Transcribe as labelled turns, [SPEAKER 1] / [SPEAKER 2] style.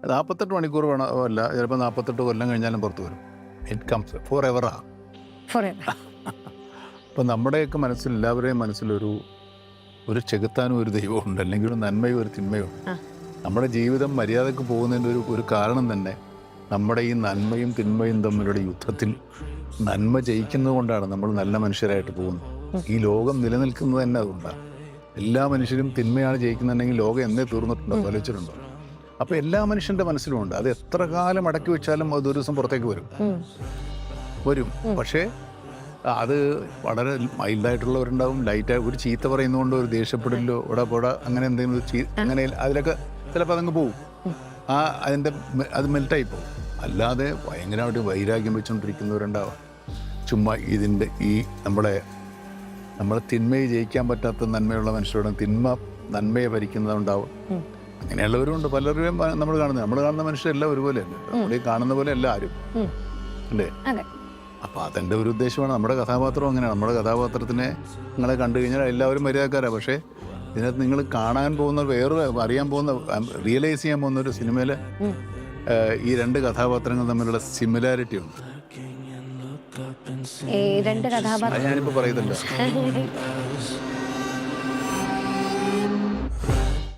[SPEAKER 1] 48 മണിക്കൂർ വേണം അല്ല, ചിലപ്പോൾ 48 കൊല്ലം കഴിഞ്ഞാലും പുറത്ത് വരും. ഇറ്റ് കംസ് ഫോർ എവറാണ്. അപ്പം നമ്മുടെയൊക്കെ മനസ്സിൽ, എല്ലാവരുടെയും മനസ്സിലൊരു ചെകുത്താനും ഒരു ദൈവമുണ്ട്, അല്ലെങ്കിൽ ഒരു നന്മയും ഒരു തിന്മയും. നമ്മുടെ ജീവിതം മര്യാദക്ക് പോകുന്നതിൻ്റെ ഒരു കാരണം തന്നെ നമ്മുടെ ഈ നന്മയും തിന്മയും തമ്മിലുള്ള യുദ്ധത്തിൽ നന്മ ജയിക്കുന്നത് കൊണ്ടാണ് നമ്മൾ നല്ല മനുഷ്യരായിട്ട് പോകുന്നത്. ഈ ലോകം നിലനിൽക്കുന്നത് തന്നെ അതുകൊണ്ടാണ്. എല്ലാ മനുഷ്യരും തിന്മയാണ് ജയിക്കുന്നുണ്ടെങ്കിൽ ലോകം എന്നേ തീർന്നിട്ടുണ്ടോ, ആലോചിച്ചിട്ടുണ്ടോ? അപ്പോൾ എല്ലാ മനുഷ്യൻ്റെ മനസ്സിലുമുണ്ട്. അത് എത്ര കാലം അടക്കി വെച്ചാലും അതൊരു ദിവസം പുറത്തേക്ക് വരും. പക്ഷേ അത് വളരെ മൈൽഡായിട്ടുള്ളവരുണ്ടാവും, ലൈറ്റായി ഒരു ചീത്ത പറയുന്നതുകൊണ്ട് ഒരു ദേഷ്യപ്പെടില്ലോ, ഇവിടെ അങ്ങനെ എന്തെങ്കിലും അങ്ങനെ അതിലൊക്കെ ചിലപ്പോൾ അതങ്ങ് പോവും. അത് മെൽറ്റായി പോകും. അല്ലാതെ ഭയങ്കരമായിട്ട് വൈരാഗ്യം വെച്ചുകൊണ്ടിരിക്കുന്നവരുണ്ടാവും. ചുമ്മാ ഇതിൻ്റെ നമ്മളെ തിന്മയെ ജയിക്കാൻ പറ്റാത്ത നന്മയുള്ള മനുഷ്യരോടും നന്മയെ ഭരിക്കുന്നതുണ്ടാവും. അങ്ങനെയുള്ളവരും ഉണ്ട്, പലരുടെയും നമ്മൾ കാണുന്ന മനുഷ്യരെല്ലാം ഒരുപോലെയല്ല. നമ്മൾ ഈ കാണുന്ന പോലെ അല്ല ആരും, അല്ലേ? അപ്പോൾ അതെൻ്റെ ഒരു ഉദ്ദേശമാണ്. നമ്മുടെ കഥാപാത്രം അങ്ങനെയാണ്. നമ്മുടെ കഥാപാത്രത്തിനെ നിങ്ങളെ കണ്ടു കഴിഞ്ഞാൽ എല്ലാവരും മര്യാദക്കാരാണ്. പക്ഷേ ഇതിനകത്ത് നിങ്ങൾ കാണാൻ പോകുന്ന അറിയാൻ പോകുന്ന, റിയലൈസ് ചെയ്യാൻ പോകുന്ന ഒരു സിനിമയിൽ ഈ രണ്ട് കഥാപാത്രങ്ങൾ തമ്മിലുള്ള സിമിലാരിറ്റി ഉണ്ട്.
[SPEAKER 2] രണ്ട് കഥാപാത്രം
[SPEAKER 1] ഞാനിപ്പോൾ പറയുന്നില്ല.